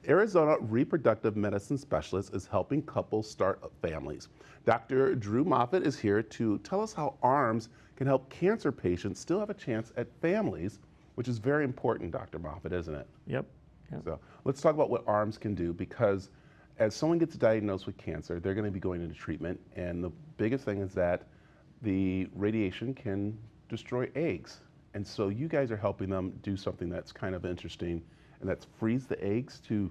Arizona Reproductive Medicine Specialist is helping couples start families. Dr. Dr Moffitt is here to tell us how ARMS can help cancer patients still have a chance at families, which is very important, Dr. Moffitt, isn't it? Yep. So let's talk about what ARMS can do, because as someone gets diagnosed with cancer, they're going to be going into treatment, and the biggest thing is that the radiation can destroy eggs. And so you guys are helping them do something that's kind of interesting, and that's freeze the eggs to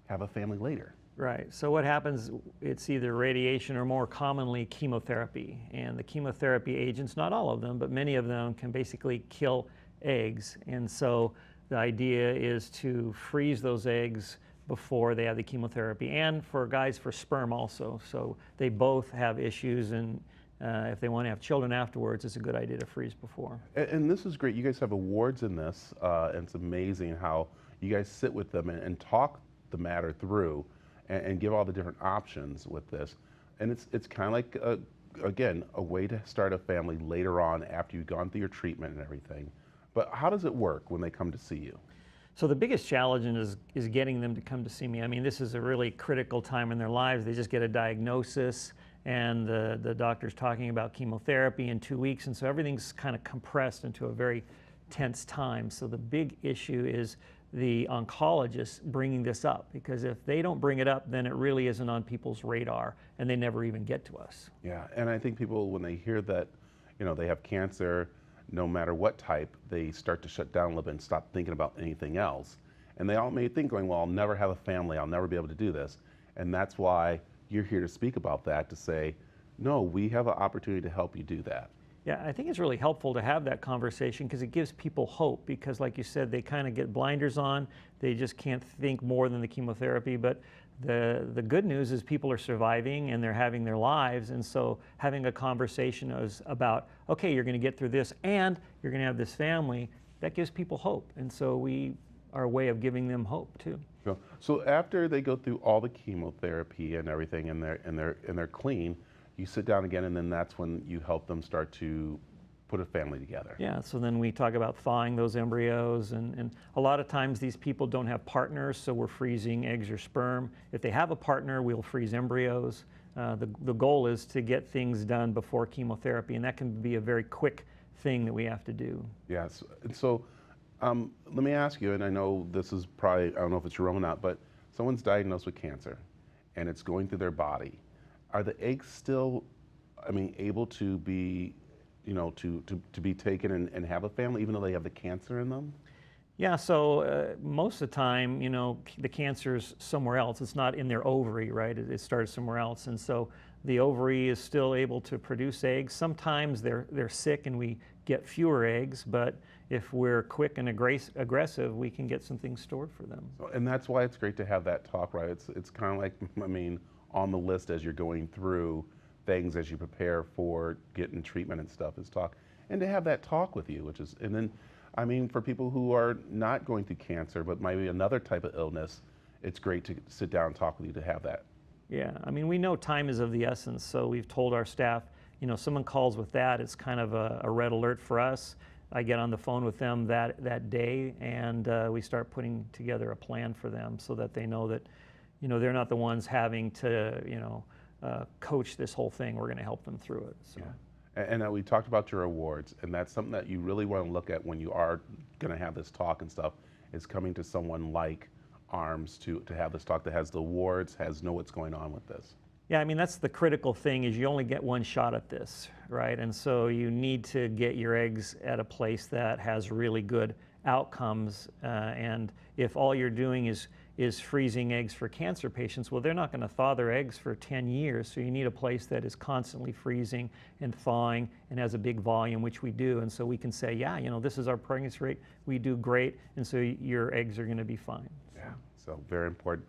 have a family later. Right. So what happens, it's either radiation or more commonly chemotherapy. And the chemotherapy agents, not all of them, but many of them can basically kill eggs. And so the idea is to freeze those eggs before they have the chemotherapy, and for guys for sperm also. So they both have issues, and if they want to have children afterwards, it's a good idea to freeze before. And this is great. You guys have awards in this, and it's amazing how you guys sit with them and talk the matter through and give all the different options with this. And it's kind of like, again, a way to start a family later on after you've gone through your treatment and everything. But how does it work when they come to see you? So the biggest challenge is getting them to come to see me. I mean, this is a really critical time in their lives. They just get a diagnosis, and the doctor's talking about chemotherapy in 2 weeks, and so everything's kind of compressed into a very tense time. So the big issue is the oncologist bringing this up, because if they don't bring it up, then it really isn't on people's radar, and they never even get to us. Yeah, and I think people, when they hear that, you know, they have cancer, no matter what type, they start to shut down a little bit and stop thinking about anything else. And they all may think going, well, I'll never have a family, I'll never be able to do this. And that's why you're here to speak about that, to say, no, we have an opportunity to help you do that. Yeah, I think it's really helpful to have that conversation, because it gives people hope, because like you said, they kind of get blinders on. They just can't think more than the chemotherapy. But the good news is people are surviving and they're having their lives. And so having a conversation is about, okay, you're going to get through this and you're going to have this family, that gives people hope. And so we are a way of giving them hope too. So after they go through all the chemotherapy and everything, and they're clean, you sit down again, and then that's when you help them start to put a family together. Yeah, so then we talk about thawing those embryos, and a lot of times these people don't have partners, so we're freezing eggs or sperm. If they have a partner, we'll freeze embryos. The goal is to get things done before chemotherapy, and that can be a very quick thing that we have to do. Yes, and so let me ask you, and I know this is probably, I don't know if it's your own or not, but someone's diagnosed with cancer, and it's going through their body. Are the eggs still, I mean, able to be, you know, to be taken and have a family, even though they have the cancer in them? Yeah, so most of the time, you know, the cancer's somewhere else. It's not in their ovary, right? It started somewhere else. And so the ovary is still able to produce eggs. Sometimes they're sick and we get fewer eggs, but if we're quick and aggressive, we can get some things stored for them. And that's why it's great to have that talk, right? It's kind of like, I mean, on the list as you're going through things, as you prepare for getting treatment and stuff, is talk. And to have that talk with you, which is, and then, I mean, for people who are not going through cancer, but maybe another type of illness, it's great to sit down and talk with you to have that. Yeah, I mean, we know time is of the essence, so we've told our staff, you know, someone calls with that, it's kind of a red alert for us. I get on the phone with them that day, and we start putting together a plan for them so that they know that, you know, they're not the ones having to, you know, coach this whole thing. We're going to help them through it. So. Yeah. And we talked about your awards, and that's something that you really want to look at when you are going to have this talk and stuff, is coming to someone like ARMS to have this talk that has the awards, know what's going on with this. Yeah, I mean, that's the critical thing, is you only get one shot at this, right? And so you need to get your eggs at a place that has really good outcomes. And if all you're doing is freezing eggs for cancer patients, well, they're not going to thaw their eggs for 10 years. So you need a place that is constantly freezing and thawing and has a big volume, which we do. And so we can say, yeah, you know, this is our pregnancy rate. We do great. And so your eggs are going to be fine. Yeah, so very important.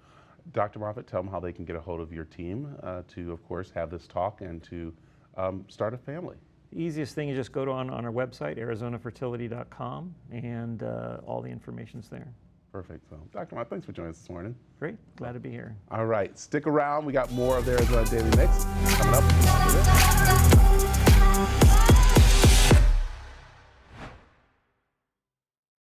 Dr. Moffitt, tell them how they can get a hold of your team to, of course, have this talk and to start a family. The easiest thing is just go on our website, arizonafertility.com, and all the information's there. Perfect. So, Dr. Moffitt, thanks for joining us this morning. Great. Glad to be here. All right. Stick around. We got more of the Arizona Daily Mix coming up.